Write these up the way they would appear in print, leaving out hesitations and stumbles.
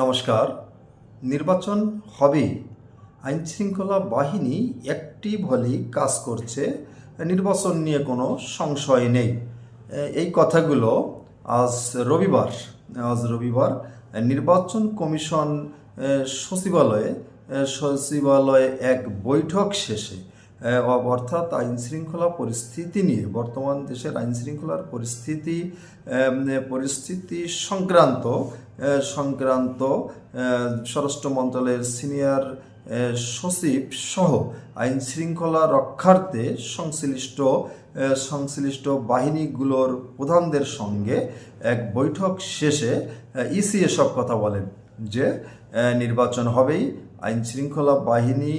নমস্কার। নির্বাচন হবে, আইনশৃঙ্খলা বাহিনী অ্যাক্টিভ হলেই কাজ করছে, নির্বাচন নিয়ে কোনো সংশয় নেই। এই কথাগুলো আজ রবিবার নির্বাচন কমিশন সচিবালয়ে এক বৈঠক শেষে অর্থাৎ আইনশৃঙ্খলা পরিস্থিতি নিয়ে বর্তমান দেশের আইনশৃঙ্খলার পরিস্থিতি সংক্রান্ত স্বরাষ্ট্র মন্ত্রণালয়ের সিনিয়র সচিব সহ আইনশৃঙ্খলা রক্ষার্থে সংশ্লিষ্ট বাহিনীগুলোর প্রধানদের সঙ্গে এক বৈঠক শেষে ইসি এসব কথা বলেন যে নির্বাচন হবেই, আইনশৃঙ্খলা বাহিনী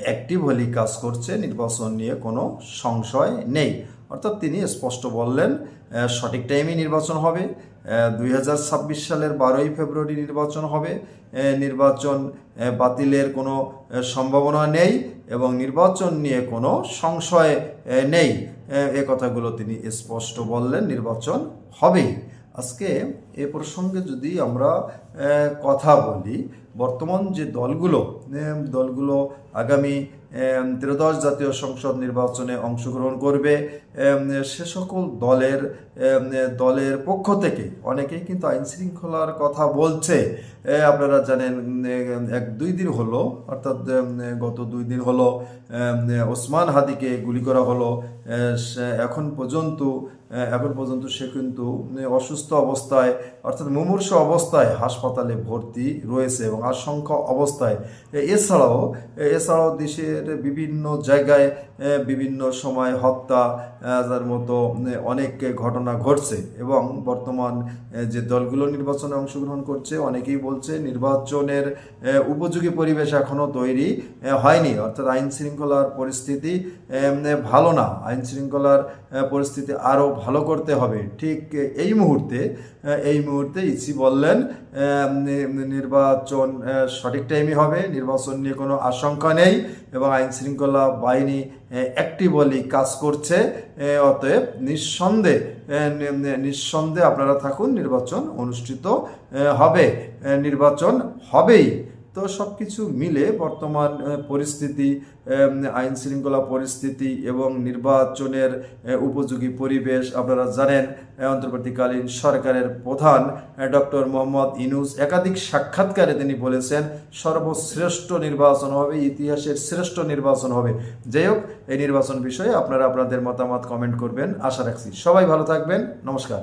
অ্যাক্টিভ হলেই কাজ করছে, নির্বাচন নিয়ে কোনো সংশয় নেই। অর্থাৎ তিনি স্পষ্ট বললেন সঠিক টাইমে নির্বাচন হবে, 2026 সালের 12ই ফেব্রুয়ারি নির্বাচন হবে, নির্বাচন বাতিলের কোনো সম্ভাবনা নেই এবং নির্বাচন নিয়ে কোনো সংশয় নেই। এ কথাগুলো তিনি স্পষ্ট বললেন, নির্বাচন হবেই। আজকে এ প্রসঙ্গে যদি আমরা কথা বলি, বর্তমান যে দলগুলো আগামী ত্রয়োদশ জাতীয় সংসদ নির্বাচনে অংশগ্রহণ করবে, সে সকল দলের পক্ষ থেকে অনেকেই কিন্তু আইনশৃঙ্খলার কথা বলছে। আপনারা জানেন 1-2 দিন হলো, অর্থাৎ গত 2 দিন হলো ওসমান হাদিকে গুলি করা হলো। এখন পর্যন্ত সে কিন্তু অসুস্থ অবস্থায়, অর্থাৎ মুমূর্ষ অবস্থায় হাসপাতালে ভর্তি রয়েছে এবং আশঙ্কা অবস্থায়। এছাড়াও দেশের বিভিন্ন জায়গায় বিভিন্ন সময় হত্যা যার মতো অনেক ঘটনা ঘটছে এবং বর্তমান যে দলগুলো নির্বাচনে অংশগ্রহণ করছে অনেকেই বলছে নির্বাচনের উপযোগী পরিবেশ এখনও তৈরি হয়নি, অর্থাৎ আইনশৃঙ্খলার পরিস্থিতি ভালো না, আইনশৃঙ্খলার পরিস্থিতি আরও ভালো করতে হবে। ঠিক এই মুহূর্তে ইসি বললেন নির্বাচন সঠিক টাইমে হবে, নির্বাচন নিয়ে কোনো আশঙ্কা নেই এবং আইনশৃঙ্খলা বাহিনী অ্যাক্টিভলি কাজ করছে। অতএব নিঃসন্দেহে আপনারা থাকুন, নির্বাচন অনুষ্ঠিত হবে, নির্বাচন হবেই। তো সব কিছু মিলে বর্তমান পরিস্থিতি, আইনশৃঙ্খলা পরিস্থিতি এবং নির্বাচনের উপযোগী পরিবেশ, আপনারা জানেন অন্তর্বর্তীকালীন সরকারের প্রধান ডক্টর মোহাম্মদ ইউনূস একাধিক সাক্ষাৎকারে তিনি বলেছেন সর্বশ্রেষ্ঠ নির্বাচন হবে, ইতিহাসের শ্রেষ্ঠ নির্বাচন হবে। যাই হোক, এই নির্বাচন বিষয়ে আপনারা আপনাদের মতামত কমেন্ট করবেন, আশা রাখছি। সবাই ভালো থাকবেন, নমস্কার।